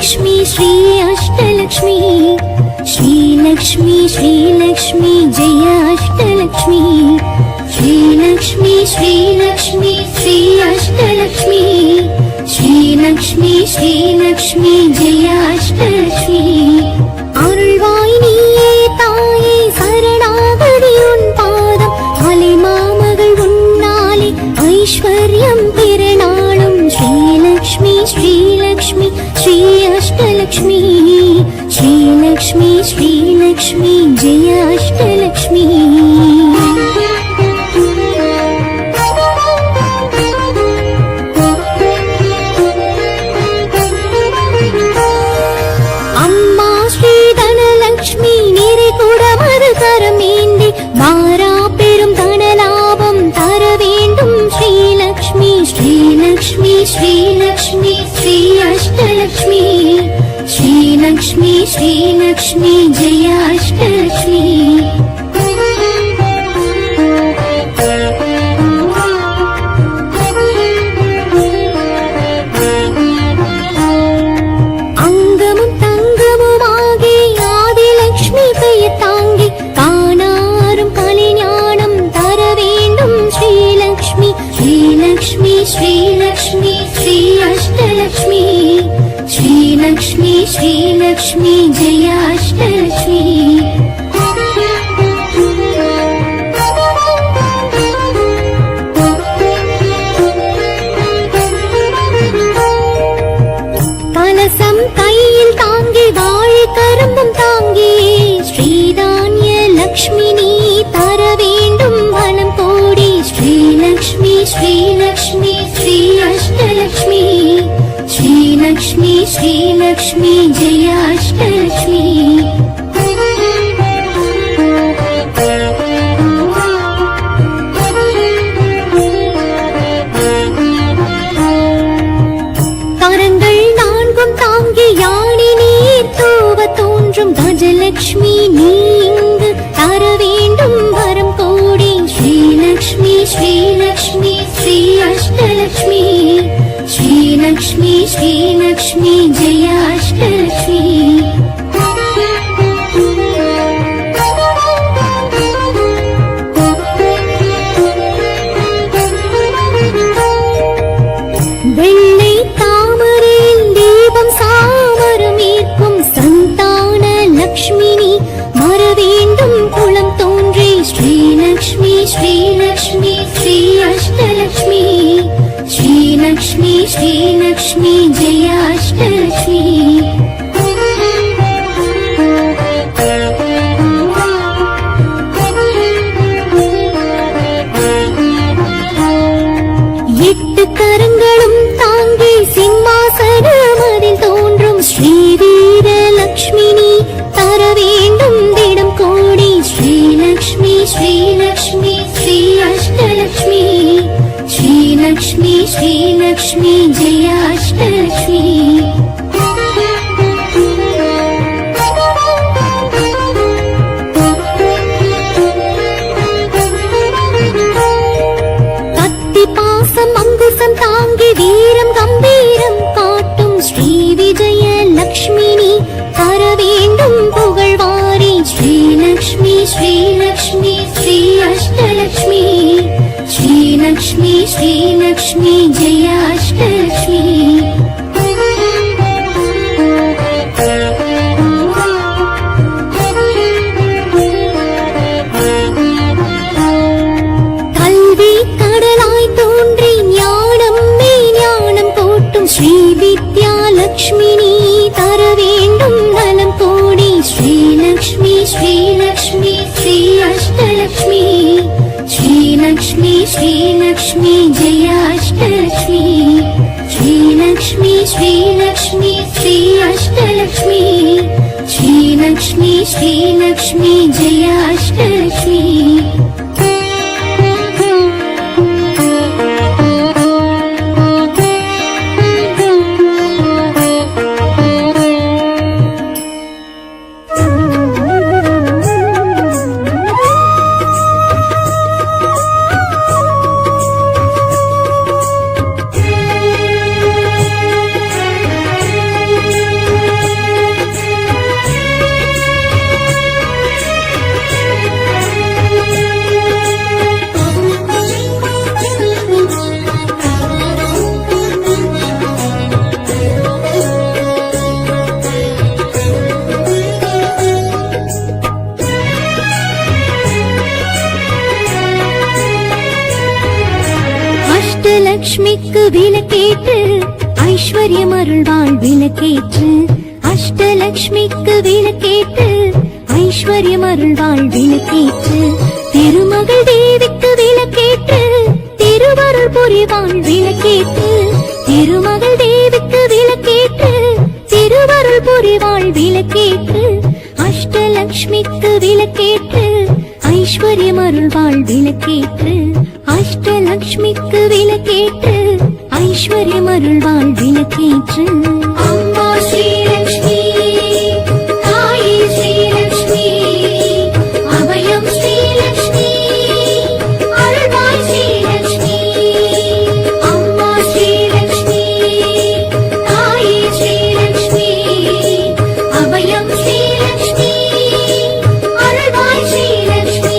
श्रीलक्ष्मी श्री अष्टलक्ष्मी श्रीलक्ष्मी श्रीलक्ष्मी जय अष्टलक्ष्मी श्रीलक्ष्मी श्रीलक्ष्मी श्री अष्टलक्ष्मी श्रीलक्ष्मी श्रीलक्ष्मी जय अष्टलक्ष्मी अरुள்வாய் நீயே தாயே சரணாகதி உன் பாதம் அலை மாமகள் உன்னாலே ஐஸ்வர்யம் பெறநாளும் श्रीलक्ष्मी श्रीलक्ष्मी श्री अष्टलक्ष्मी श्रीलक्ष्मी श्रीलक्ष्मी जय अष्टलक्ष्मी अम्मा श्री धनलक्ष्मी निरे कुडमது கரமேந்தி மாறா பெரும் தனலாபம் தர வேண்டும் श्रीलक्ष्मी श्रीलक्ष्मी श्रीलक्ष्मी श्री अष्टलक्ष्मी श्रीलक्ष्मी श्रीलक्ष्मी जय अष्टलक्ष्मी அங்கமும் தங்கமுமாகி ஆதிலக்ஷ்மி பெயர் தாங்கி காணாரும் கலைஞானம் தர வேண்டும் श्रीलक्ष्मी श्रीलक्ष्मी श्रीलक्ष्मी श्री अष्टलक्ष्मी श्रीलक्ष्मी श्रीलक्ष्मी जय अष्टलक्ष्मी கலசம் கையில் தாங்கி வாழை கரும்பும் தாங்கி ஸ்ரீதான்ய லக்ஷ்மி நீ தர வேண்டும் வனம் கோடி श्रीलक्ष्मी श्रीलक्ष्मी श्री अष्टलक्ष्मी श्रीलक्ष्मी श्रीलक्ष्मी जय अष्टलक्ष्मी கரங்கள் நான்கும் தாங்கி யானை நீர் தூவ தோன்றும் கஜலக்ஷ்மி நீ இங்கு தர வேண்டும் வரம் கோடி श्रीलक्ष्मी श्रीलक्ष्मी श्री अष्टलक्ष्मी श्रीलक्ष्मी श्रीलक्ष्मी जय अष्टलक्ष्मी வெள்ளை தாமரையில் தீபம் சாமரம் ஈர்க்கும் சந்தான லக்ஷ்மினி மற வேண்டும் குளம் தோன்றி श्रीलक्ष्मी श्रीलक्ष्मी श्री अष्टलक्ष्मी श्रीलक्ष्मी श्रीलक्ष्मी जय अष्टलक्ष्मी எட்டு கரங்களும் தாங்கி சிம்மாசனம் அதில் தோன்றும் ஸ்ரீவீர லக்ஷ்மினி தர வேண்டும் திடம் கோடி श्रीलक्ष्मी श्रीलक्ष्मी श्री अष्टलक्ष्मी श्रीलक्ष्मी श्रीलक्ष्मी जय अष्टलक्ष्मी கத்தி பாசம் அங்குசம் தாங்கி வீரம் கம்பீரம் காட்டும் ஸ்ரீ விஜய லக்ஷ்மினி தர வேண்டும் புகழ்வாரி श्रीलक्ष्मी श्रीलक्ष्मी श्री अष्टलक्ष्मी श्रीलक्ष्मी श्रीलक्ष्मी जय अष्टलक्ष्मी கல்வி கடலாய் தோன்றி ஞானம் மெய் ஞானம் போட்டும் ஸ்ரீ வித்யா லக்ஷ்மினி தர வேண்டும் நலம் கோடி श्रीलक्ष्मी श्रीलक्ष्मी श्री अष्टलक्ष्मी श्रीलक्ष्मी श्रीलक्ष्मी जय अष्टलक्ष्मी श्रीलक्ष्मी श्रीलक्ष्मी श्री अष्टलक्ष्मी श्रीलक्ष्मी श्रीलक्ष्मी जय अष्टलक्ष्मी அஷ்டலக்ஷ்மிக்கு விளக்கேற்று ஐஸ்வர்யம் அருள்வாள் விளக்கேற்று அஷ்டலக்ஷ்மிக்கு விளக்கேற்று ஐஸ்வர்யம் அருள்வாள் விளக்கேற்று திருமகள் தேவிக்கு விளக்கேற்று திருவருள் புரிவாள் விளக்கேற்று திருமகள் தேவிக்கு விளக்கேற்று திருவருள் புரிவாள் விளக்கேற்று அஷ்டலக்ஷ்மிக்கு விளக்கேற்று ஐஸ்வர்யம் அருள்வாள் விளக்கேற்று அஷ்டலக்ஷ்மிக்கு விளக்கேற்று ஐஸ்வர்யம் அருள்வாள் விளக்கேற்று அம்மா ஸ்ரீலக்ஷ்மி தாயே ஸ்ரீலக்ஷ்மி அபயம் ஸ்ரீலக்ஷ்மி அருள்வாய் ஸ்ரீலக்ஷ்மி அம்மா ஸ்ரீலக்ஷ்மி தாயே ஸ்ரீலக்ஷ்மி அபயம் ஸ்ரீலக்ஷ்மி அருள்வாய் ஸ்ரீலக்ஷ்மி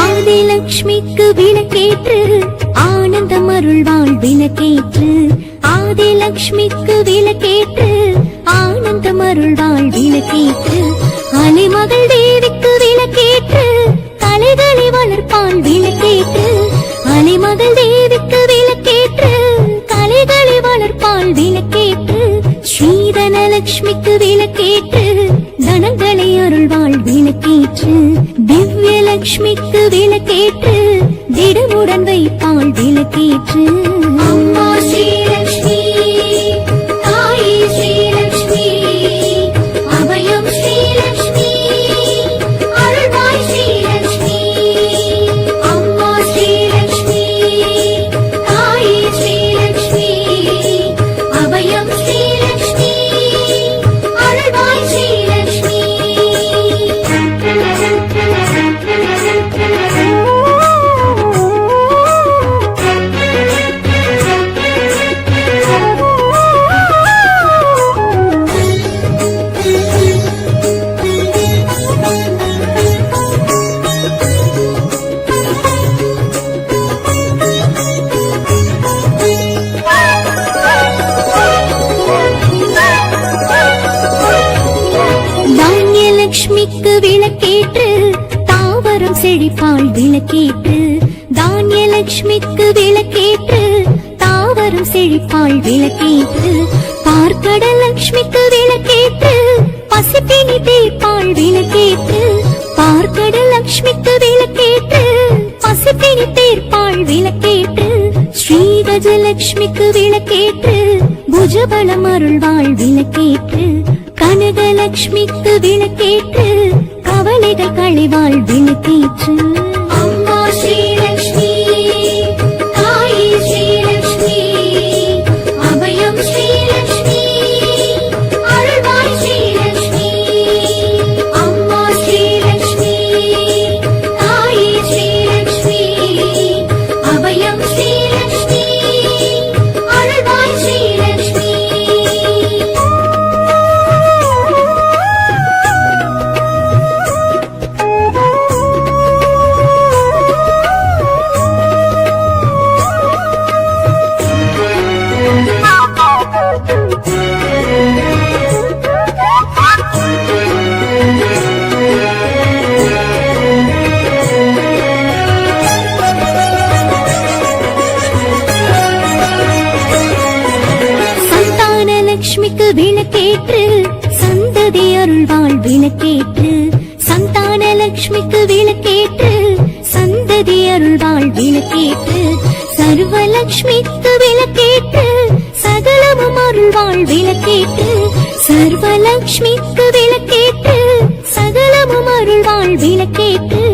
ஆதிலக்ஷ்மிக்கு விளக்கேற்று ஆனந்தம் அருள்வாள் விளக்கேற்று ஆதிலக்ஷ்மிக்கு விளக்கேற்று ஆனந்தம் அருள்வாள் விளக்கேற்று அலைமகள் தேவிக்கு விளக்கேற்று கலைகளை வளர்ப்பாள் விளக்கேற்று அலைமகள் தேவிக்கு விளக்கேற்று கலைகளை வளர்ப்பாள் விளக்கேற்று ஸ்ரீதனலக்ஷ்மிக்கு விளக்கேற்று தனங்களை அருள்வாள் விளக்கேற்று திவ்யலக்ஷ்மிக்கு விளக்கேற்று திடமுடன் வைப்பாள் விளக்கேற்று அம்மா ஸ்ரீலக்ஷ்மி தாயே ஸ்ரீலக்ஷ்மி அபயம் ஸ்ரீலக்ஷ்மி அருள்வாய் ஸ்ரீலக்ஷ்மி அம்மா ஸ்ரீலக்ஷ்மி தாயே ஸ்ரீலக்ஷ்மி அபயம் ஸ்ரீலக்ஷ்மி அருள்வாய் ஸ்ரீலக்ஷ்மி தானியலக்ஷ்மிக்கு விளக்கேற்று தாவரம் செழிப்பாள் விளக்கேற்று தானியலக்ஷ்மிக்கு விளக்கேற்று தாவரம் செழிப்பாள் விளக்கேற்று பார்க்கடலக்ஷ்மிக்கு விளக்கேற்று பசிப்பினி தீர்ப்பாள் விளக்கேற்று பார்க்கடலக்ஷ்மிக்கு விளக்கேற்று பசிப்பினி தீர்ப்பாள் விளக்கேற்று ஸ்ரீகஜலக்ஷ்மிக்கு விளக்கேற்று புஜபலம் அருள்வாள் விளக்கேற்று கனகலக்ஷ்மிக்கு விளக்கேற்று கவலைகள் களைவாள் விளக்கேற்று அம்மா ஸ்ரீலக்ஷ்மி தாயே ஸ்ரீலக்ஷ்மி அபயம் ஸ்ரீலக்ஷ்மி அருள்வாய் ஸ்ரீலக்ஷ்மி அம்மா ஸ்ரீலக்ஷ்மி தாயே ஸ்ரீலக்ஷ்மி அபயம் ஸ்ரீலக்ஷ்மி அருள்வாய் ஸ்ரீலக்ஷ்மி சந்தானலக்ஷ்மிக்கு விளக்கேற்று சந்ததி அருள்வாள் விளக்கேற்று சந்தானலக்ஷ்மிக்கு விளக்கேற்று சந்ததி அருள்வாள் விளக்கேற்று சர்வலக்ஷ்மிக்கு விளக்கேற்று சகலமும் அருள்வாள் விளக்கேற்று சர்வலக்ஷ்மிக்கு விளக்கேற்று சகலமும் அருள்வாள் விளக்கேற்று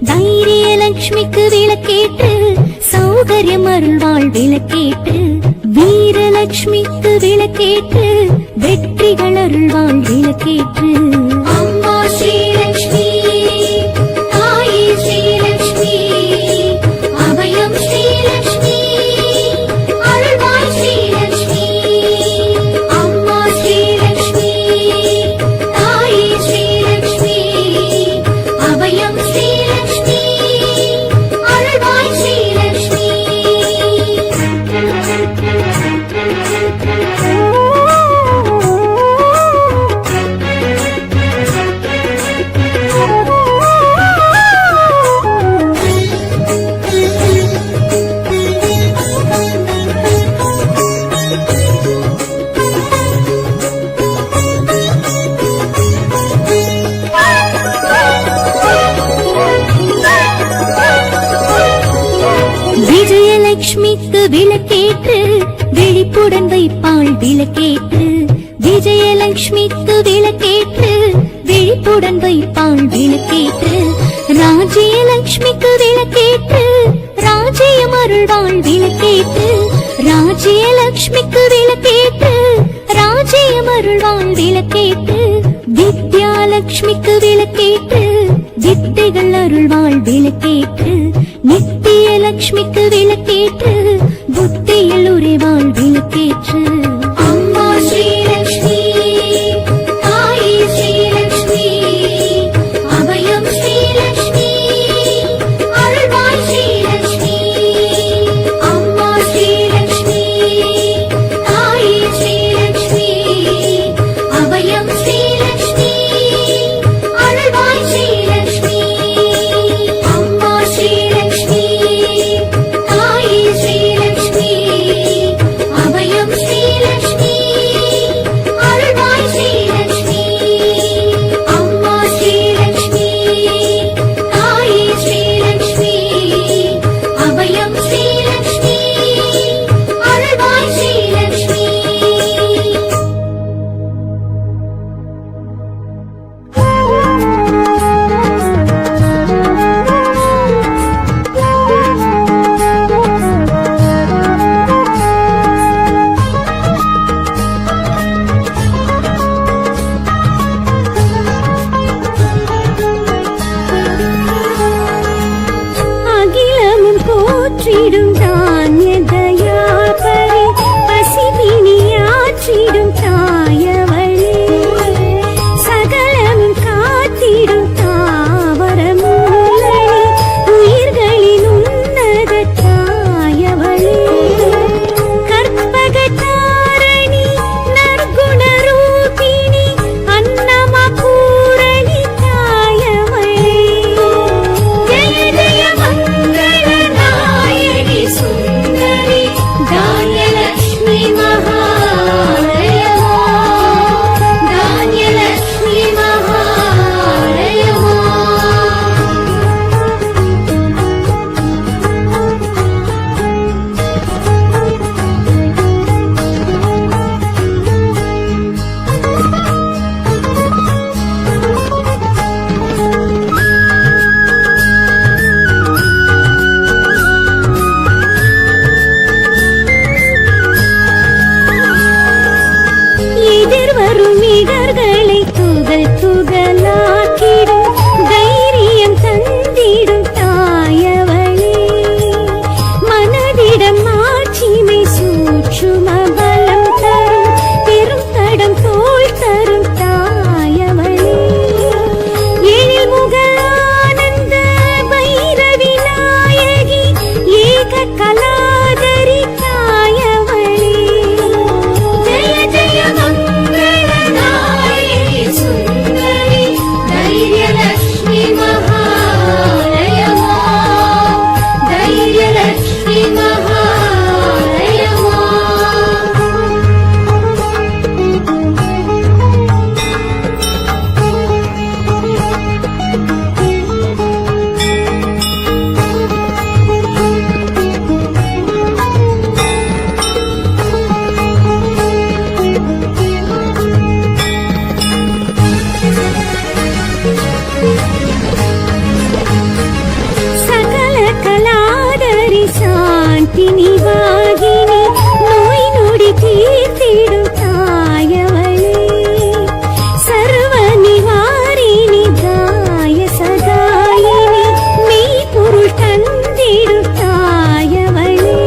தைரியலக்ஷ்மிக்கு விளக்கேற்று சௌகரியம் அருள்வாள் விளக்கேற்று வீரலக்ஷ்மிக்கு விளக்கேற்று வெற்றிகள் அருள்வாள் விளக்கேற்று அம்மா ஸ்ரீலக்ஷ்மி தாயே ஸ்ரீலக்ஷ்மி அபயம் ஸ்ரீலக்ஷ்மி அருள்வாய் விஜயலட்சுமிக்கு விளக்கேற்று விழிப்புடன் வைப்பாள் விளக்கேற்று விஜயலட்சுமிக்கு விளக்கேற்று விழிப்புடன் வைப்பாள் விளக்கேற்று ராஜ்யலட்சுமிக்கு விளக்கேற்று ராஜ்யம் அருள்வாள் விளக்கேற்று ராஜ்யலட்சுமிக்கு விளக்கேற்று ராஜ்யம் அருள்வாள் விளக்கேற்று வித்யாலட்சுமிக்கு விளக்கேற்று வித்தைகள் அருள்வாள் விளக்கேற்று நித்திய லட்சுமிக்கு விளக்கேற்று புத்தியில் உறைவாள் விளக்கேற்று அம்மா ஸ்ரீலட்சுமி தாயே ஸ்ரீலட்சுமி அபயம் ஸ்ரீலட்சுமி அருள்வாய் ஸ்ரீலட்சுமி அம்மா ஸ்ரீலட்சுமி தாயே ஸ்ரீலட்சுமி அபயம் ஸ்ரீலட்சுமி அருள்வாய் ஸ்ரீலட்சுமி அம்மா ஸ்ரீலட்சுமி தாயே ஸ்ரீலட்சுமி அபயம் ஸ்ரீலட்சுமி அருள்வாய் ஸ்ரீலட்சுமி அம்மா ஸ்ரீலட்சுமி தாயே ஸ்ரீலட்சுமி அபயம் ஸ்ரீலட்சுமி அருள்வாய் ஸ்ரீலட்சுமி அகிலமும் போற்றிடும் தானிய தயாபரி பசிபினியாற்றிடும் தாயவளே சகலமும் காத்திடும் தாவர மூலனி உயிர்களின் உன்னத தாயவளே கற்பக தாரணி நற்குண ரூபிணி அன்னமா பூரணி தாயவளே ஜெய ஜெய மங்கள நாயகி சுந்தரி தான்யலட்சுமி மகாலயமா தான்யலட்சுமி மகாலயமா எதிர்வரும் இடர்களை துகள் துகளாக்கிடும் தைரியம் தந்திடும் தாயவளே மனதிடம் மாட்சிமை சூட்சும பலம் தரும் பெரும் தடம் தோள் தரும் தாயவளே எழில் முக ஆனந்த வைரவி நாயகி ஏக கலாதரி தாயவளே ஜெய ஜெய மங்கள நாயகி சுந்தரி தைரியலட்சுமி மகாலயமா தைரியலட்சுமி மகாலயமா சகல கலாதரி சாந்தி நிவாகினி நோய் நொடி தீர்த்திடும் தாயவளே சர்வ நிவாரிணி தாய சகாயினி மெய் பொருள் தந்திடும் தாயவளே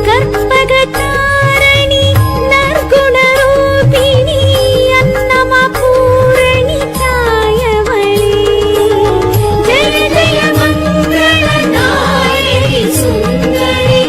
கற்பக தாரணி நற்குண ரூபிணி அன்னமா பூரணி தாயவளே ஜெய ஜெய மங்கள நாயகி சுந்தரி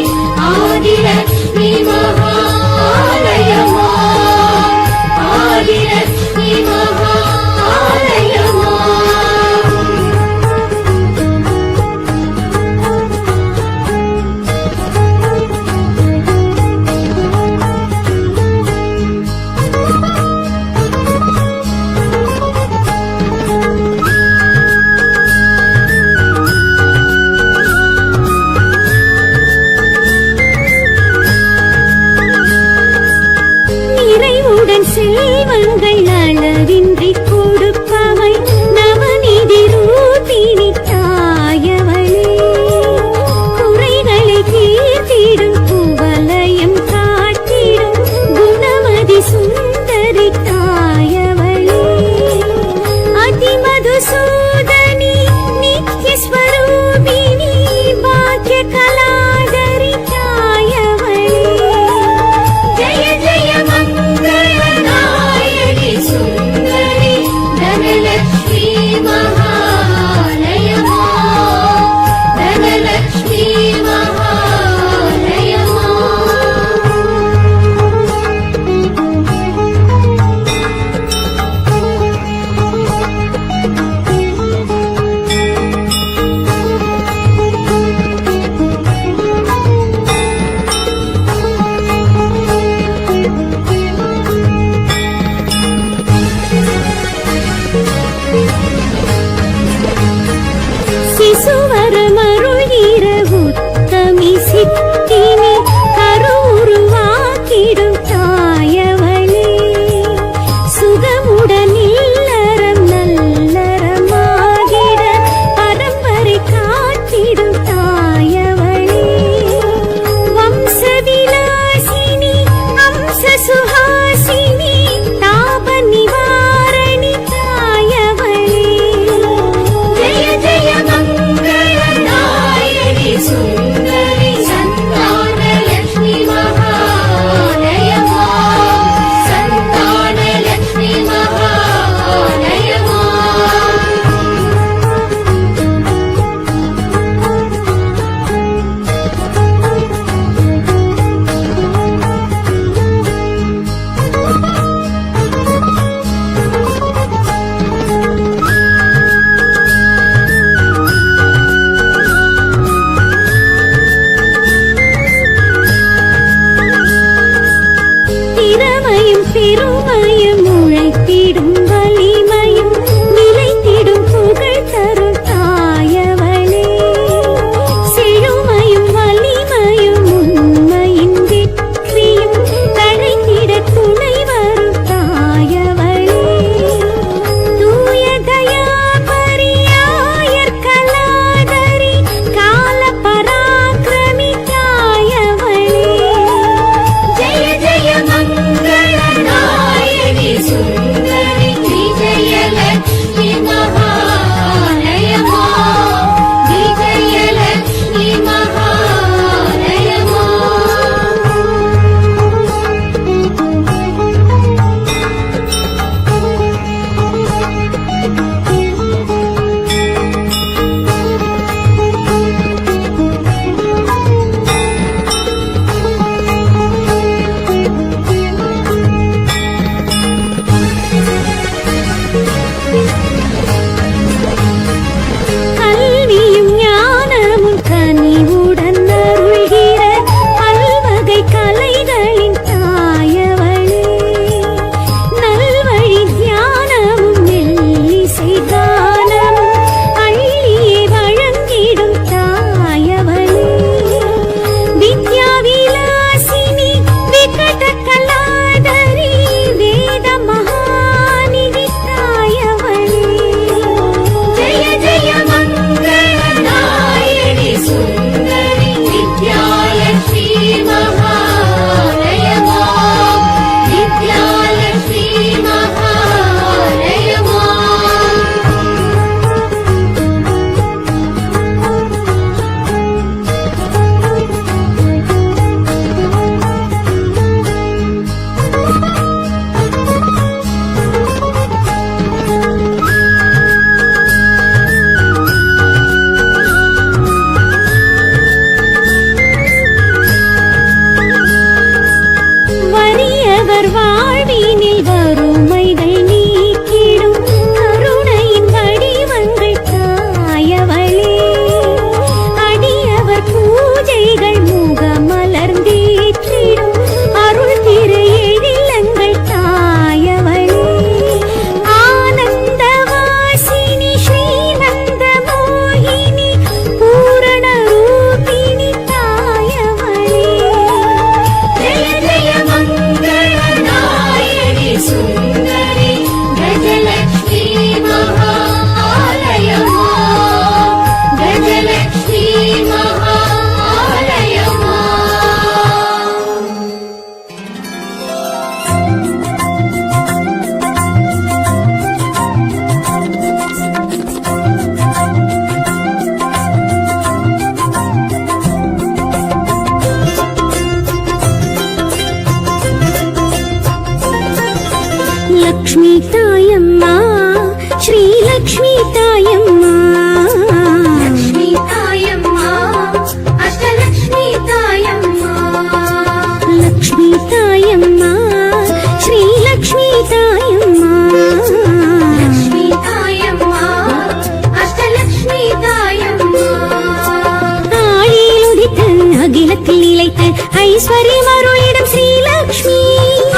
ஐஸ்வர்யம் அருளிடும் ஸ்ரீலக்ஷ்மி.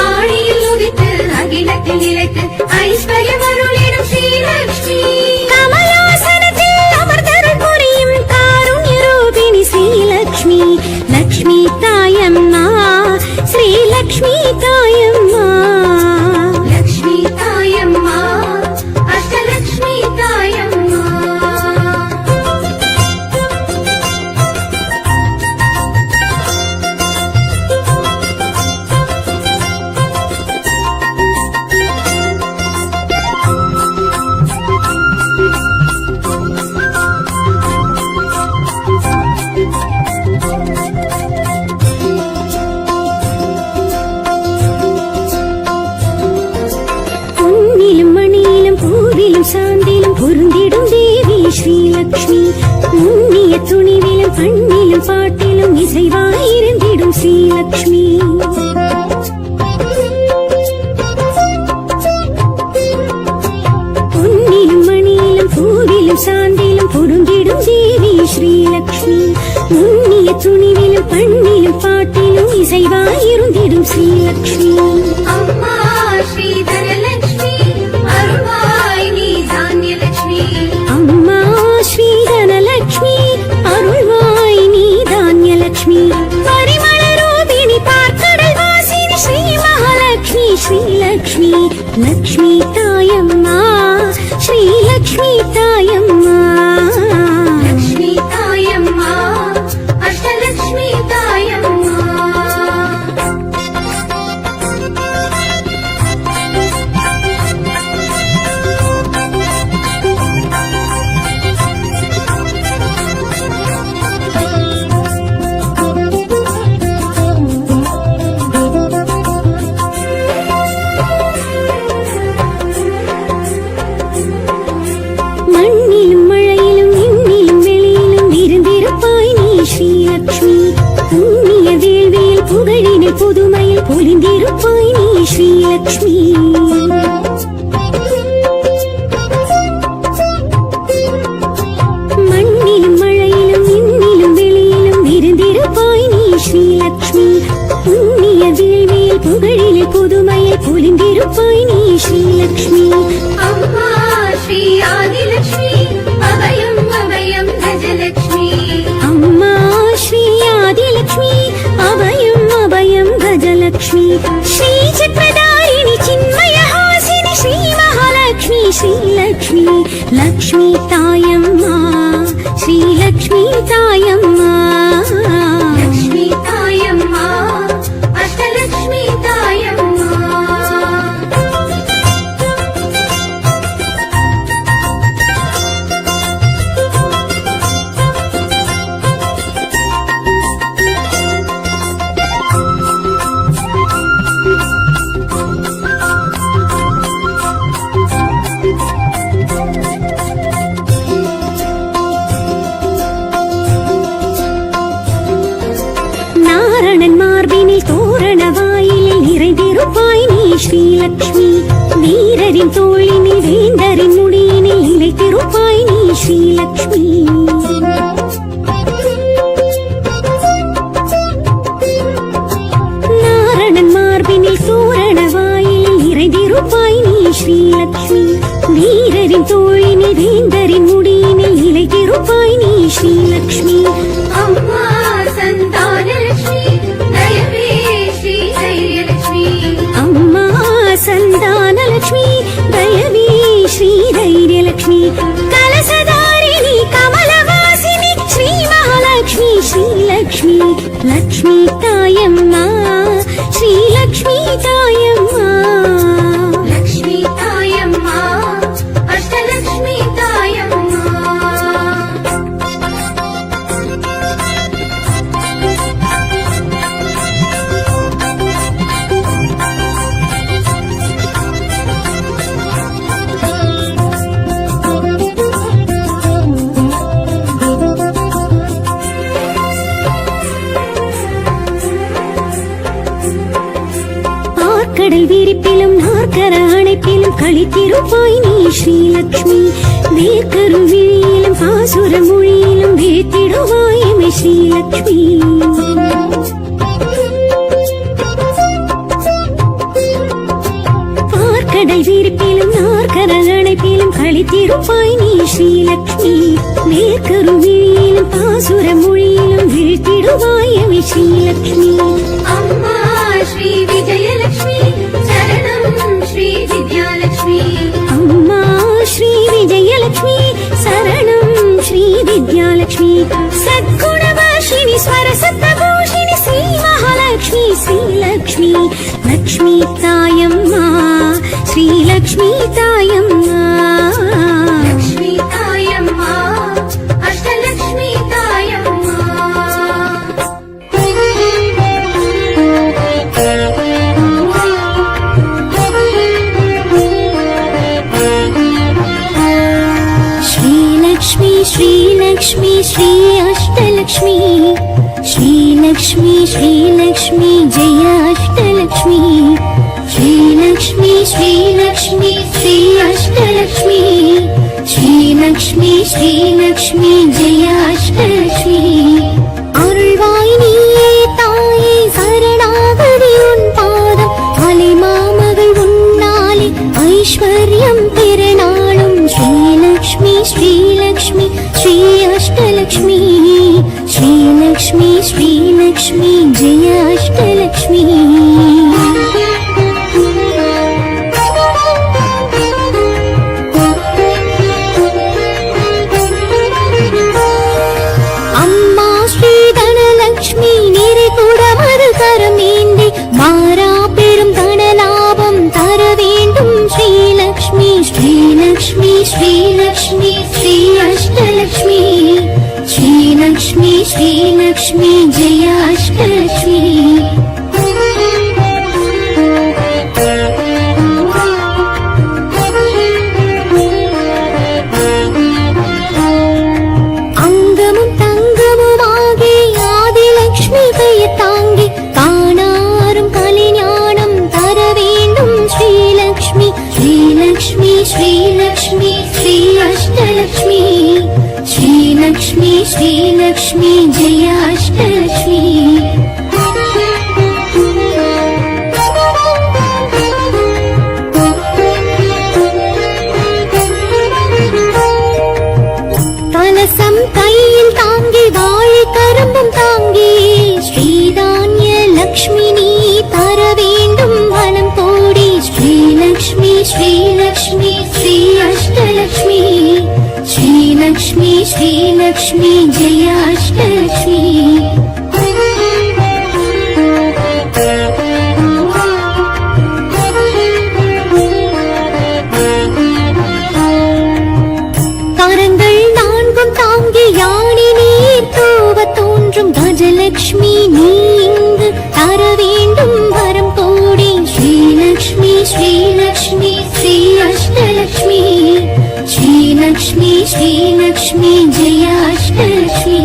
ஆழியில் உதித்து அகிலத்தில் நிலைத்து ஐஸ்வர்யம் அருளிடும் ஸ்ரீலக்ஷ்மி. கமலாசனத்தில் அமர்ந்தருள் புரியும் காருண்ய ரூபிணி ஸ்ரீலக்ஷ்மி. லக்ஷ்மி தாயம்மா, ஸ்ரீலக்ஷ்மி தாயம்மா. லக்ஷ்மி தாயம்மா, அஷ்டலக்ஷ்மி தாயம்மா. பொன்னிலும் மணியிலும் பூவிலும் சாந்திலும் பொருந்திடும் தேவி ஸ்ரீலக்ஷ்மி. உன்னிய துணிவிலும் பண்ணிலும் பாட்டிலும் இசைவாயிருந்திடும் ஸ்ரீலக்ஷ்மி. பொன்னிலும் மணியிலும் பூவிலும் சாந்திலும் பொருந்திடும் தேவி ஸ்ரீலக்ஷ்மி. உன்னிய துணிவிலும் பண்ணிலும் பாட்டிலும் இசைவாயிருந்திடும் ஸ்ரீலக்ஷ்மி. அம்மா ஸ்ரீ தனலக்ஷ்மி, அருள்வாய் நீ தானியலக்ஷ்மி. அம்மா ஸ்ரீ தனலக்ஷ்மி, அருள்வாய் நீ தானியலக்ஷ்மி. பரிமள ரூபிணி பார்க்கடல் வாசினி ஸ்ரீ மகாலட்சுமி ஸ்ரீலக்ஷ்மி. லக்ஷ்மி தாயம்மா, ஸ்ரீலக்ஷ்மி தாயம்மா. லக்ஷ்மி தாயம்மா, அஷ்டலக்ஷ்மி தாயம்மா. மண்ணிலும் மழையிலும் விண்ணிலும் வெளியிலும் இருந்திருப்பாய் நீ ஸ்ரீலக்ஷ்மி. புண்ணிய வேள்வியில் புகழினில் புதுமையில் பொலிந்திருப்பாய் நீ ஸ்ரீலக்ஷ்மி. மண்ணிலும் மழையிலும் விண்ணிலும் வெளியிலும் இருந்திருப்பாய் நீ ஸ்ரீலக்ஷ்மி. புண்ணிய வேள்வியில் புகழினில் புதுமையில் பொலிந்திருப்பாய் நீ ஸ்ரீலக்ஷ்மி. அம்மா ஸ்ரீ ஆதிலக்ஷ்மி, அபயம் அபயம் கஜலக்ஷ்மி. அம்மா ஸ்ரீ ஆதிலக்ஷ்மி, அபயம் அபயம் கஜலக்ஷ்மி. ஸ்ரீ சக்கரதாரிணி சின்மயஹாசினி ஸ்ரீ மகாலட்சுமி ஸ்ரீலக்ஷ்மி. லக்ஷ்மி தாயம்மா, ஸ்ரீலக்ஷ்மி தாயம்மா. லக்ஷ்மி தாயம்மா, அஷ்டலக்ஷ்மி தாயம்மா. நாரணன் மார்பினில் தோரண வாயிலில் நிறைந்திருப்பாய் நீ ஸ்ரீலக்ஷ்மி. வீரரின் தோளினில் வேந்தரின் முடியினில் நிலைத்திருப்பாய் நீ ஸ்ரீலக்ஷ்மி. நாரணன் மார்பினில் தோரண வாயிலில் நிறைந்திருப்பாய் நீ ஸ்ரீலக்ஷ்மி. வீரரின் தோளினில் வேந்தரின் முடியினில் நிலைத்திருப்பாய் நீ ஸ்ரீலக்ஷ்மி. அம்மா சந்தானலக்ஷ்மி, தயவே ஸ்ரீ தைரியலக்ஷ்மி. அம்மா சந்தானலக்ஷ்மி, தயவே ஸ்ரீ தைரியலக்ஷ்மி. கலசதாரிணி கமலவாசினி ஸ்ரீ மகாலட்சுமி ஸ்ரீலக்ஷ்மி. லக்ஷ்மி தாயம்மா, ஸ்ரீலக்ஷ்மி தாயம்மா. லக்ஷ்மி தாயம்மா, அஷ்டலக்ஷ்மி தாயம்மா. கடல் விரிப்பிலும் நாற்கர அணைப்பிலும் களித்திருப்பாய் நீ ஸ்ரீலக்ஷ்மி. வேர்க்கரு விழியிலும் பாசுர மொழியிலும் வேத்திடுவாய் எமை ஸ்ரீலக்ஷ்மி. களித்திருப்பாய் நீ ஸ்ரீலக்ஷ்மி வேர்க்கருவிழியிலும் பாசுர மொழியிலும் வீழ்த்திடுவாயவை ஸ்ரீலக்ஷ்மி அம்மா ஸ்ரீ விஜயலட்சுமி சரணம் ஸ்ரீ வித்யாலட்சுமி அம்மா ஸ்ரீ விஜயலட்சுமி சரணம் ஸ்ரீ வித்யாலட்சுமி சத்குணவாசினி ஸ்வரசத்தபூஷிணி ஸ்ரீ மகாலட்சுமி ஸ்ரீலக்ஷ்மி லக்ஷ்மி தாயம்மா ஸ்ரீலக்ஷ்மி தாயம்மா லக்ஷ்மி தாயம்மா அஷ்டலக்ஷ்மி தாயம்மா श्रीलक्ष्मी श्रीलक्ष्मी श्री अष्टलक्ष्मी श्रीलक्ष्मी श्रीलक्ष्मी जय अष्टलक्ष्मी श्रीलक्ष्मी श्रीलक्ष्मी श्री अष्टलक्ष्मी श्रीलक्ष्मी श्रीलक्ष्मी जय अष्टलक्ष्मी அருள்வாய் நீயே தாயே சரணாகதி உன் பாதம் அலை மாமகள் உன்னாலே ஐஸ்வர்யம் பெருநாளும் ஸ்ரீலக்ஷ்மி ஸ்ரீலக்ஷ்மி ஸ்ரீ அஷ்டலக்ஷ்மி ஸ்ரீலக்ஷ்மி ஸ்ரீலக்ஷ்மி ஜெய அஷ்டலக்ஷ்மி அம்மா ஸ்ரீ தனலக்ஷ்மி நிறை குடமது கரமேந்தி மாறா பெரும் தனலாபம் தர வேண்டும் ஸ்ரீலக்ஷ்மி ஸ்ரீலக்ஷ்மி ஸ்ரீலக்ஷ்மி ஸ்ரீ அஷ்டலக்ஷ்மி ஸ்ரீலக்ஷ்மி ஸ்ரீலக்ஷ்மி ஜெய அஷ்டலக்ஷ்மி அங்கமும் தங்கமுமாகி ஆதிலக்ஷ்மி பெயர் தாங்கி காணாரும் கலைஞானம் தர வேண்டும் ஸ்ரீலக்ஷ்மி ஸ்ரீலக்ஷ்மி ஸ்ரீலக்ஷ்மி ஸ்ரீ அஷ்டலக்ஷ்மி ஸ்ரீலக்ஷ்மி ஸ்ரீலக்ஷ்மி ஜெய அஷ்டலக்ஷ்மி கலசம் கையில் தாங்கி வாழை கரும்பும் தாங்கி ஸ்ரீதான்ய லக்ஷ்மி நீ தர வேண்டும் வனம் கோடி ஸ்ரீலக்ஷ்மி ஸ்ரீலக்ஷ்மி ஸ்ரீ அஷ்டலக்ஷ்மி ஸ்ரீலக்ஷ்மி ஸ்ரீலக்ஷ்மி ஜெய அஷ்டலக்ஷ்மி கரங்கள் நான்கும் தாங்கி யானை நீர் தூவ தோன்றும் கஜலக்ஷ்மி நீ இங்கு தர வேண்டும் வரம் கோடி ஸ்ரீலக்ஷ்மி ஸ்ரீலக்ஷ்மி ஸ்ரீ அஷ்டலக்ஷ்மி ஸ்ரீலக்ஷ்மி ஸ்ரீலக்ஷ்மி ஜெய அஷ்டலக்ஷ்மி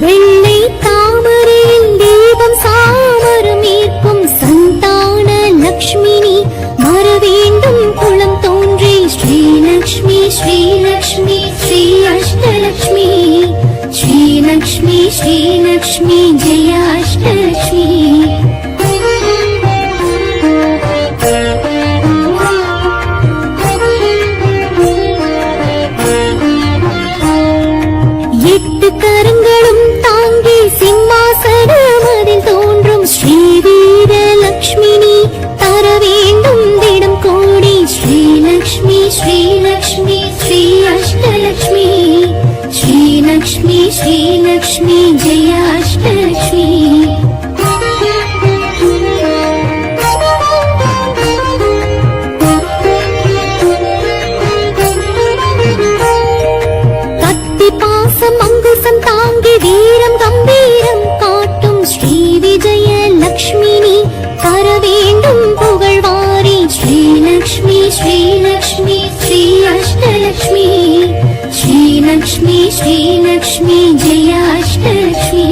வெள்ளை தாமரையில் தீபம் சாமரம் ஈர்க்கும் சந்தான லக்ஷ்மினி மற வேண்டும் குளம் தோன்றி ஸ்ரீலக்ஷ்மி ஸ்ரீலக்ஷ்மி ஸ்ரீ அஷ்டலக்ஷ்மி ஸ்ரீலக்ஷ்மி ஸ்ரீலக்ஷ்மி ஜெய அஷ்டலக்ஷ்மி எட்டு கரங்களும் தாங்கி சிம்மாசனம் அதில் தோன்றும் ஸ்ரீ வீரலக்ஷ்மினி தர வேண்டும் திடம் கோடி ஸ்ரீலக்ஷ்மி ஸ்ரீலக்ஷ்மி ஸ்ரீ அஷ்டலக்ஷ்மி ஸ்ரீலக்ஷ்மி ஸ்ரீலக்ஷ்மி ஜெய அஷ்டலக்ஷ்மி கத்தி பாசம் அங்குசம் தாங்கி வீரம் கம்பீரம் காட்டும் ஸ்ரீ விஜய லக்ஷ்மினி தர வேண்டும் புகழ்வாரி ஸ்ரீலக்ஷ்மி ஸ்ரீலக்ஷ்மி ஸ்ரீ அஷ்டலக்ஷ்மி ஸ்ரீலக்ஷ்மி ஸ்ரீலக்ஷ்மி ஜெய அஷ்டலக்ஷ்மி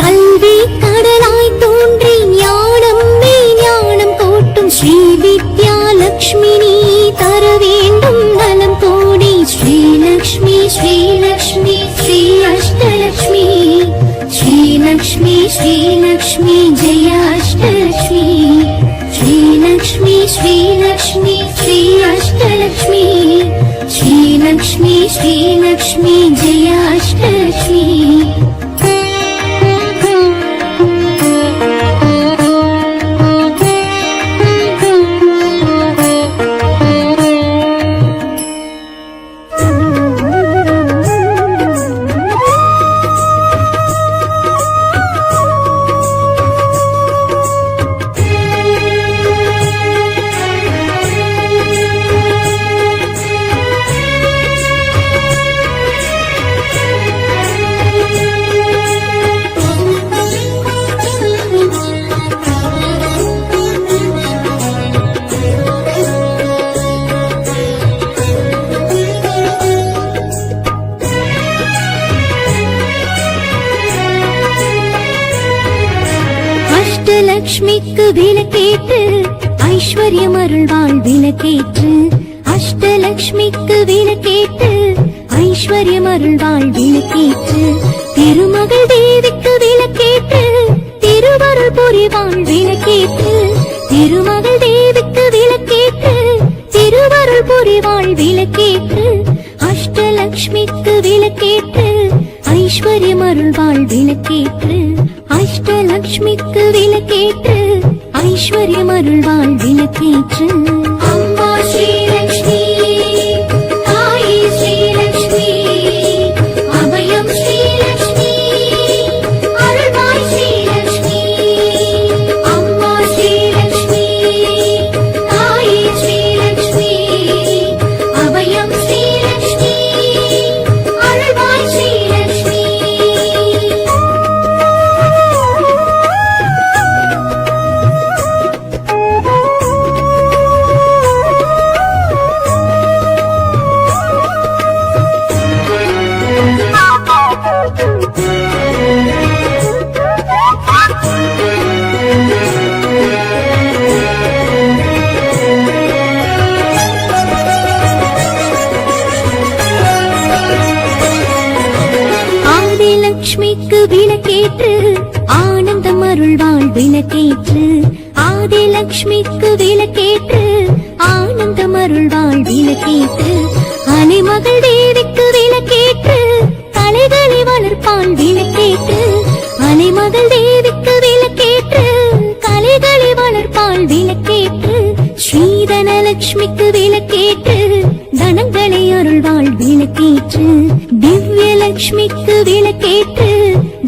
கல்வி கடலாய் தோன்றி ஞானம் மெய்ஞானம் ஜெயலக்ஷ்மி ஸ்ரீலக்ஷ்மி ஸ்ரீலக்ஷ்மி ஜெய அஷ்டலக்ஷ்மி. அஷ்டலக்ஷ்மிக்கு விளக்கேற்று ஐஸ்வர்யம் அருள்வாள் விளக்கேற்று. அஷ்டலக்ஷ்மிக்கு விளக்கேற்று ஐஸ்வர்யம் அருள்வாள் விளக்கேற்று. திருமகள் தேவிக்கு விளக்கேற்று திருவருள் புரிவாள் விளக்கேற்று. திருமகள் தேவிக்கு விளக்கேற்று திருவருள் புரிவாள் விளக்கேற்று. அஷ்டலக்ஷ்மிக்கு விளக்கேற்று ஐஸ்வர்யம் அருள்வாள் விளக்கேற்று. அஷ்டலக்ஷ்மிக்கு விளக்கேற்று ஐஸ்வர்யம் அருள்வாள் விளக்கேற்று. அம்மா ஸ்ரீலக்ஷ்மி தாயே ஸ்ரீலக்ஷ்மி அபயம் ஸ்ரீலக்ஷ்மி அருள்வாய் ஸ்ரீலக்ஷ்மி. அம்மா ஸ்ரீலக்ஷ்மி தாயே ஸ்ரீலக்ஷ்மி அபயம் ஸ்ரீலக்ஷ்மி அருள்வாய் ஸ்ரீலக்ஷ்மி. ஆதிலக்ஷ்மிக்கு விளக்கேற்று ஆனந்தம் அருள்வாள் விளக்கேற்று. ஆதிலக்ஷ்மிக்கு விளக்கேற்று ஆனந்தம் அருள்வாள் விளக்கேற்று. அலைமகள் தேவிக்கு விளக்கேற்று கலைகளை வளர்ப்பாள் விளக்கேற்று. அலைமகள் தேவிக்கு விளக்கேற்று கலைகளை வளர்ப்பாள் விளக்கேற்று. ஸ்ரீதனலக்ஷ்மிக்கு விளக்கேற்று தனங்களை அருள்வாள் விளக்கேற்று. திவ்யலக்ஷ்மிக்கு விளக்கேற்று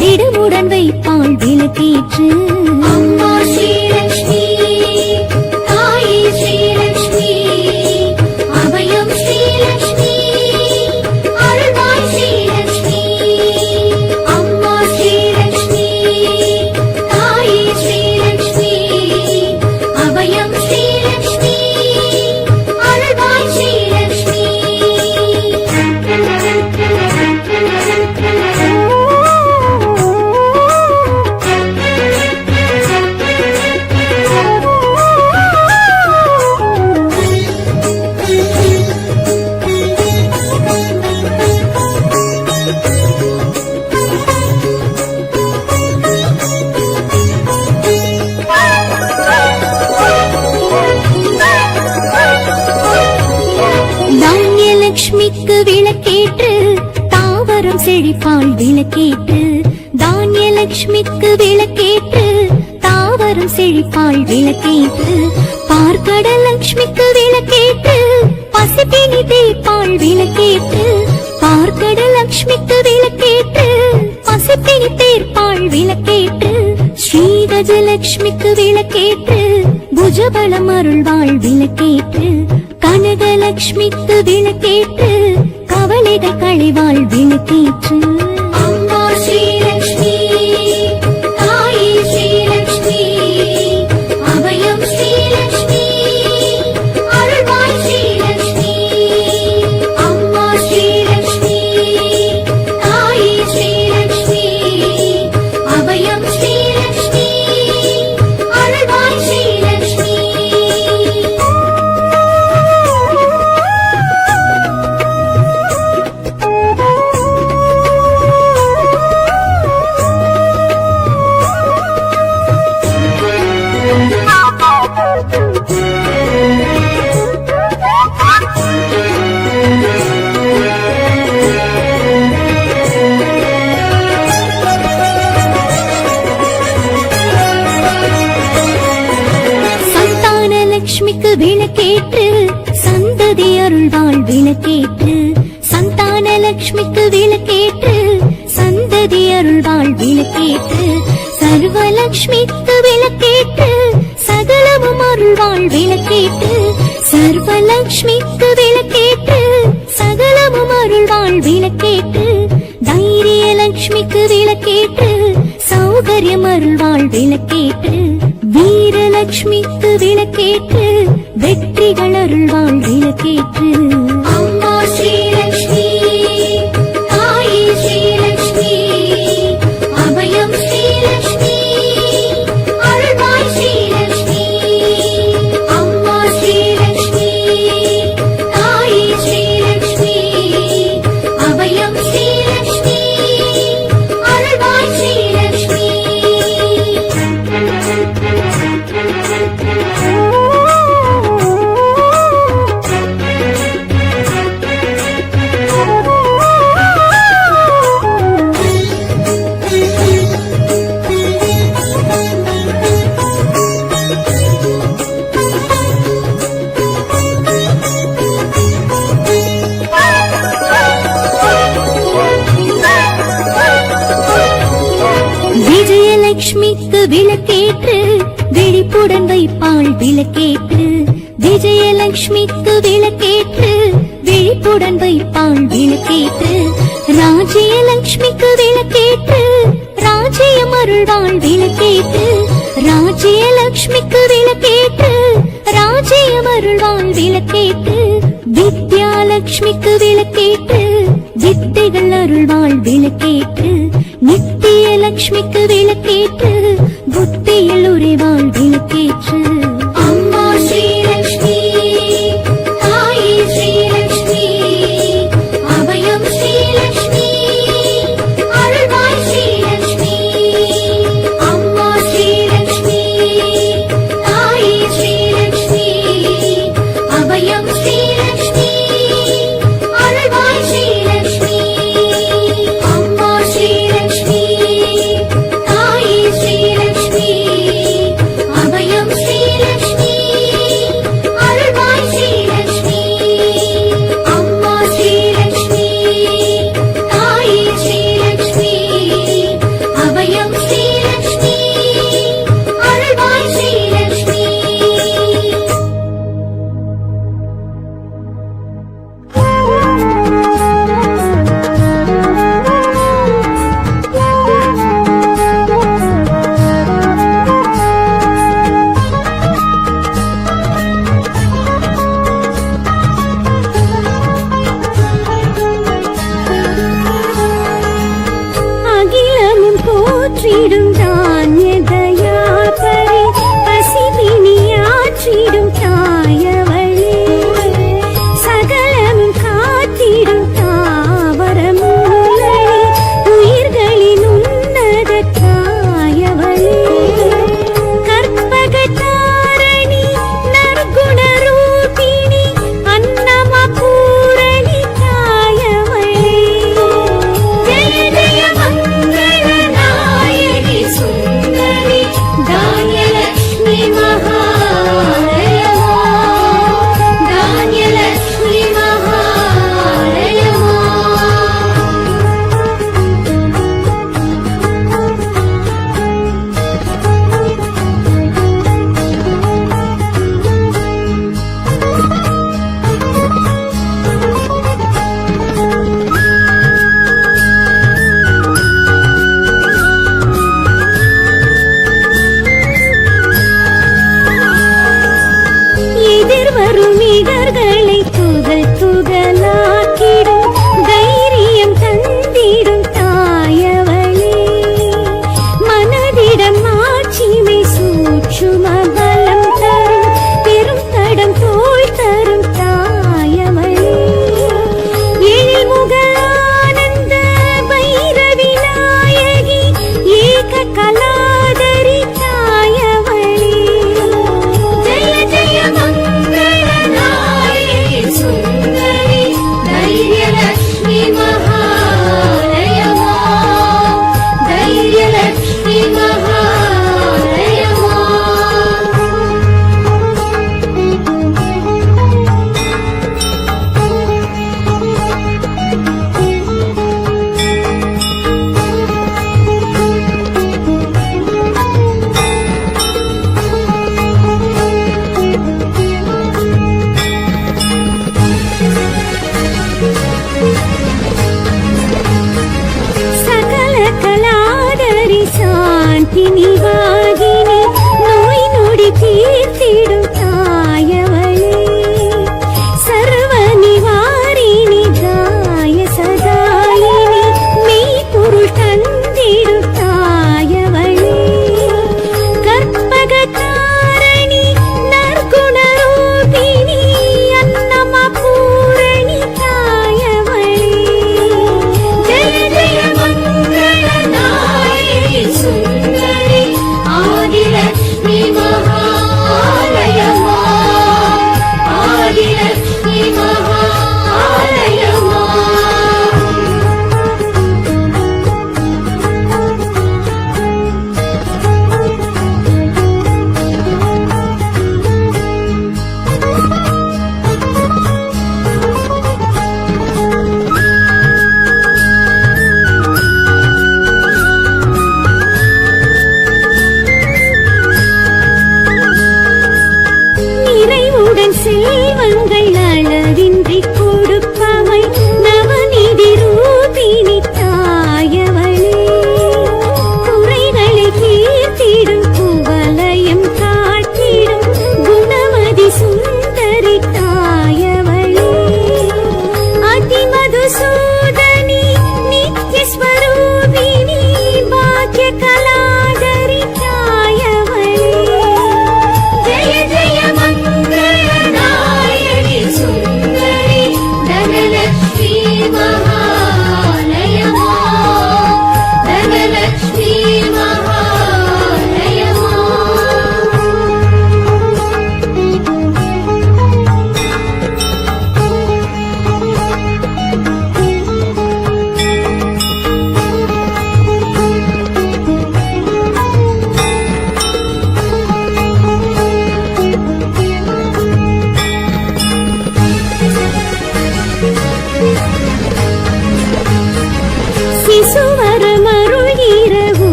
திடமுடன் வைப்பாள் விளக்கேற்று. அம்மா ஸ்ரீலக்ஷ்மி தாயே ஸ்ரீலக்ஷ்மி அபயம் ஸ்ரீலக்ஷ்மி அருள்வாய் ஸ்ரீலக்ஷ்மி. அம்மா ஸ்ரீலக்ஷ்மி தாயே ஸ்ரீலக்ஷ்மி அபயம் ஸ்ரீலக்ஷ்மி அருள்வாய் ஸ்ரீலக்ஷ்மி. தானியலக்ஷ்மிக்கு விளக்கேற்று தாவரம் செழிப்பாள் விளக்கேற்று. தானியலக்ஷ்மிக்கு விளக்கேற்று தாவரம் செழிப்பாள் விளக்கேற்று. பார்க்கடலக்ஷ்மிக்கு விளக்கேற்று பசிப்பினி தீர்ப்பாள் விளக்கேற்று. பார்க்கடலக்ஷ்மிக்கு விளக்கேற்று பசிப்பினி தீர்ப்பாள் விளக்கேற்று. ஸ்ரீகஜலக்ஷ்மிக்கு விளக்கேற்று புஜபலம் அருள்வாள் விளக்கேற்று. கனகலக்ஷ்மிக்கு விளக்கேற்று கவலைகள் களைவாள் விளக்கேற்று. அம்மா ஸ்ரீலக்ஷ்மி தாயே ஸ்ரீலக்ஷ்மி அபயம் ஸ்ரீலக்ஷ்மி அருள்வாய் ஸ்ரீலக்ஷ்மி. அம்மா ஸ்ரீலக்ஷ்மி தாயே ஸ்ரீலக்ஷ்மி அபயம் ஸ்ரீலக்ஷ்மி அருள்வாய் ஸ்ரீலக்ஷ்மி. விளக்கேற்று சந்தான லட்சுமிக்கு விளக்கேற்று சந்ததி அருள்வாள் விளக்கேற்று சர்வலட்சுமிக்கு விளக்கேற்று சகலமும் அருள்வாள் விளக்கேற்று சர்வலட்சுமிக்கு விளக்கேற்று சகலமும் அருள்வாள் விளக்கேற்று தைரிய லட்சுமிக்கு விளக்கேற்று சௌகரியம் அருள்வாள் விளக்கேற்று வீரலட்சுமிக்கு விளக்கேற்று வெற்றிகள் அருள்வாள் விளக்கேற்று அம்மா ஸ்ரீலக்ஷ்மி தாயே ஸ்ரீலக்ஷ்மி அபயம் ஸ்ரீலக்ஷ்மி அருள்வாய் ஸ்ரீலக்ஷ்மி அம்மா ஸ்ரீலக்ஷ்மி தாயே ஸ்ரீலக்ஷ்மி அபயம் ஸ்ரீலக்ஷ்மி அருள்வாய் ஸ்ரீலக்ஷ்மி விஜயலட்சுமிக்கு விளக்கேற்று விழிப்புடன் வைப்பாள் விளக்கேற்று விஜயலட்சுமிக்கு விளக்கேற்று விழிப்புடன் வைப்பாள் விளக்கேற்று ராஜ்யலட்சுமிக்கு விளக்கேற்று ராஜ்யம் அருள்வாள் விளக்கேற்று ராஜ்யலட்சுமிக்கு விளக்கேற்று ராஜ்யம் அருள்வாள் விளக்கேற்று வித்யாலட்சுமிக்கு விளக்கேற்று வித்தைகள் அருள்வாள் விளக்கேற்று நித்திய லட்சுமிக்கு விளக்கேற்று புத்தியில் உறைவாள் விளக்கேற்று அம்மா ஸ்ரீலக்ஷ்மி தாயே ஸ்ரீலக்ஷ்மி அபயம் ஸ்ரீலக்ஷ்மி அருள்வாய் ஸ்ரீலக்ஷ்மி அம்மா ஸ்ரீலக்ஷ்மி தாயே ஸ்ரீலக்ஷ்மி அபயம் ஸ்ரீலக்ஷ்மி அருள்வாய் ஸ்ரீலக்ஷ்மி அம்மா ஸ்ரீலக்ஷ்மி தாயே ஸ்ரீ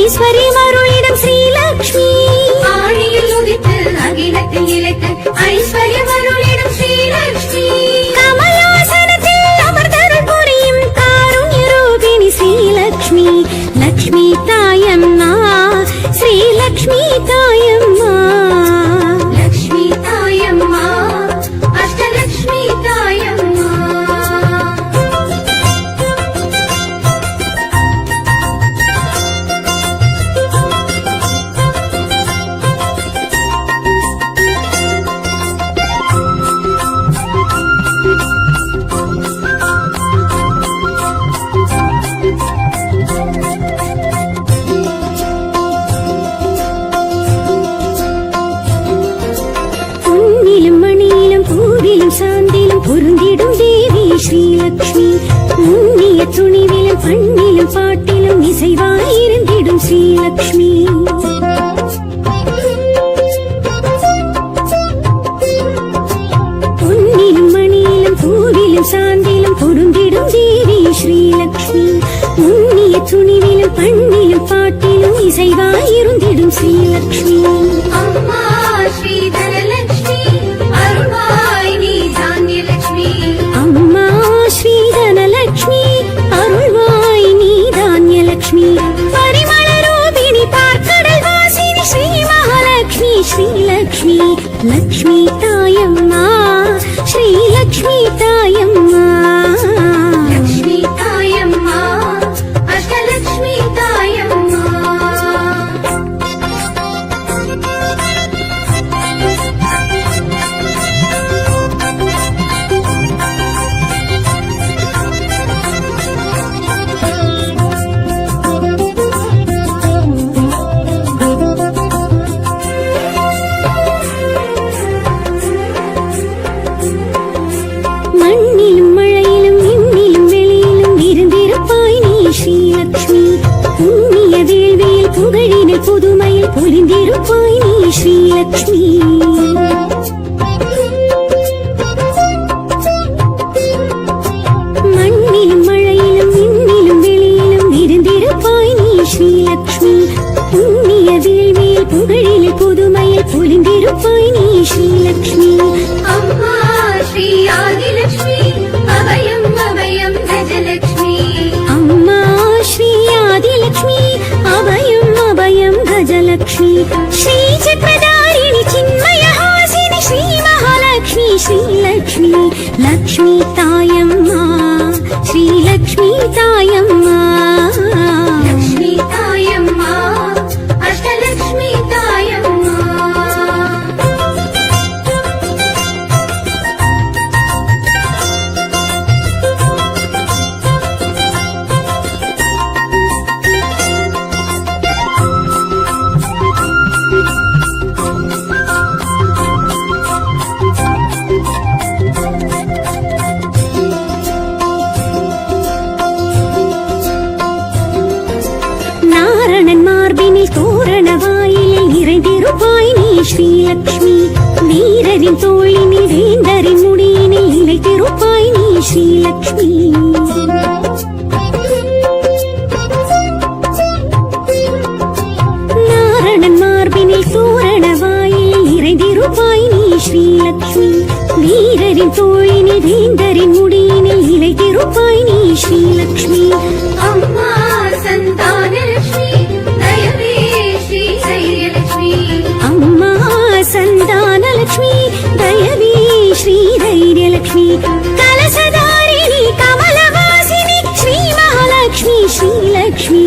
ஐஸ்வர்யம் அருளிடம் ஸ்ரீலக்ஷ்மி ஆழியில் உதித்து அகிலத்தில் இழைத்து ஐஸ்வர்யம் அருளிடும் ஸ்ரீலக்ஷ்மி கமலாசனத்தில் அமர்ந்தருள் புரியும் காருண்ய ரூபிணி ஸ்ரீலக்ஷ்மி லக்ஷ்மி தாயம்மா ஸ்ரீலக்ஷ்மி தாயம்மா லக்ஷ்மி தாயம்மா அஷ்டலக்ஷ்மி தாயம்மா பொன்னிலும் மணியிலும் பூவிலும் சாந்திலும் பொருந்திடும் தேவி ஸ்ரீலக்ஷ்மி உன்னிய துணிவிலும் பண்ணிலும் பாட்டிலும் இசைவாயிருந்திடும் ஸ்ரீலக்ஷ்மி பொன்னிலும் மணியிலும் பூவிலும் சாந்திலும் பொருந்திடும் தேவி ஸ்ரீலக்ஷ்மி உன்னிய துணிவிலும் பண்ணிலும் பாட்டிலும் இசைவாயிருந்திடும் ஸ்ரீலக்ஷ்மி அம்மா ஸ்ரீ தனலக்ஷ்மி அருள்வாய் நீ தானியலக்ஷ்மி அம்மா ஸ்ரீ தனலக்ஷ்மி அருள்வாய் நீ தானியலக்ஷ்மி பரிமள ரூபிணி பார்க்கடல் வாசினி ஸ்ரீ மகாலட்சுமி ஸ்ரீலக்ஷ்மி லக்ஷ்மி தாயம்மா ஸ்ரீலக்ஷ்மி தாயம்மா லக்ஷ்மி தாயம்மா அஷ்டலக்ஷ்மி தாயம்மா மண்ணிலும் மழையிலும் விண்ணிலும் வெளியிலும் இருந்திருப்பாய் நீ ஸ்ரீலக்ஷ்மி புண்ணிய வேள்வியில் புகழினில் புதுமையில் பொலிந்திருப்பாய் நீ ஸ்ரீலக்ஷ்மி மண்ணிலும் மழையிலும் விண்ணிலும் வெளியிலும் இருந்திருப்பாய் நீ ஸ்ரீலக்ஷ்மி புண்ணிய வேள்வியில் புகழினில் புதுமையில் பொலிந்திருப்பாய் நீ ஸ்ரீலக்ஷ்மி அம்மா ஸ்ரீ ஆதிலக்ஷ்மி அபயம் அபயம் கஜலக்ஷ்மி அம்மா ஸ்ரீ ஆதிலக்ஷ்மி அபயம் அபயம் கஜலக்ஷ்மி ஸ்ரீ சக்கரதாரிணி சின்மயஹாசினி ஸ்ரீ மகாலட்சுமி ஸ்ரீலக்ஷ்மி லக்ஷ்மி தாயம்மா ஸ்ரீலக்ஷ்மி தாயம்மா லக்ஷ்மி தாயம்மா அஷ்டலக்ஷ்மி தாயம்மா நாரணன் மார்பினில் தோரண வாயிலில் நிறைந்திருப்பாய் நீ ஸ்ரீலக்ஷ்மி வீரரின் தோளினில் வேந்தரின் முடியினில் நிலைத்திருப்பாய் நீ ஸ்ரீலக்ஷ்மி நாரணன் மார்பினில் தோரண வாயிலில் நிறைந்திருப்பாய் நீ ஸ்ரீலக்ஷ்மி வீரரின் தோளினில் வேந்தரின் முடியினில் நிலைத்திருப்பாய் நீ ஸ்ரீலக்ஷ்மி அம்மா சந்தானலக்ஷ்மி தயவே ஸ்ரீ தைரியலக்ஷ்மி அம்மா சந்தானலக்ஷ்மி தயவி ஸ்ரீ தைரியலக்ஷ்மி கலசதாரிணி கமலவாசினி ஸ்ரீ மகாலட்சுமி ஸ்ரீலக்ஷ்மி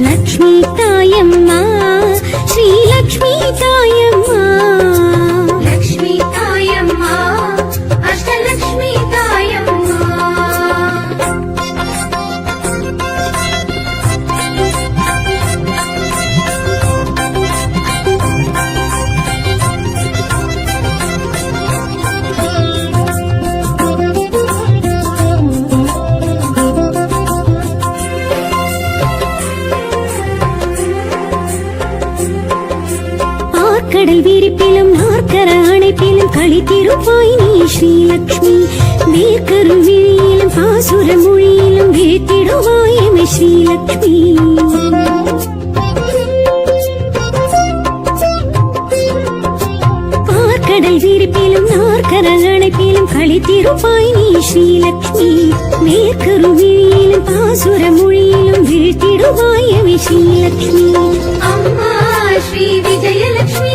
லக்ஷ்மி தாயம்மா ஸ்ரீலக்ஷ்மி தாயம்மா லக்ஷ்மி தாயம்மா அஷ்டலக்ஷ்மி தாயம்மா கடல் விரிப்பிலும் நாற்கர அணைப்பிலும் களித்திருப்பாய் நீ ஸ்ரீலக்ஷ்மி வேர்க்கரு விழியிலும் பாசுர மொழியிலும் வேட்டிடுவாய் எமை ஸ்ரீலக்ஷ்மி கடல் விரிப்பிலும் நாற்கர அணைப்பிலும் களித்திருப்பாய் நீ ஸ்ரீலக்ஷ்மி மேற்கரு விழியிலும் பாசுர மொழியிலும் வீழ்த்திடுவாய் அவி ஸ்ரீலக்ஷ்மி அம்மா ஸ்ரீ விஜயலட்சுமி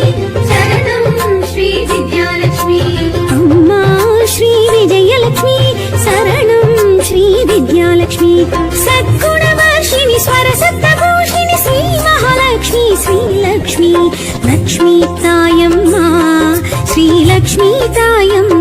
சரணம் ஸ்ரீ வித்யாலட்சுமி அம்மா ஸ்ரீ விஜயலட்சுமி சரணம் ஸ்ரீ வித்யாலட்சுமி சத்குணவர்ஷினி ஸ்வரசப்தபூஷிணி ஸ்ரீ மகாலட்சுமி ஸ்ரீலக்ஷ்மி லக்ஷ்மி தாயம்மா ஸ்ரீலக்ஷ்மி தாயம்மா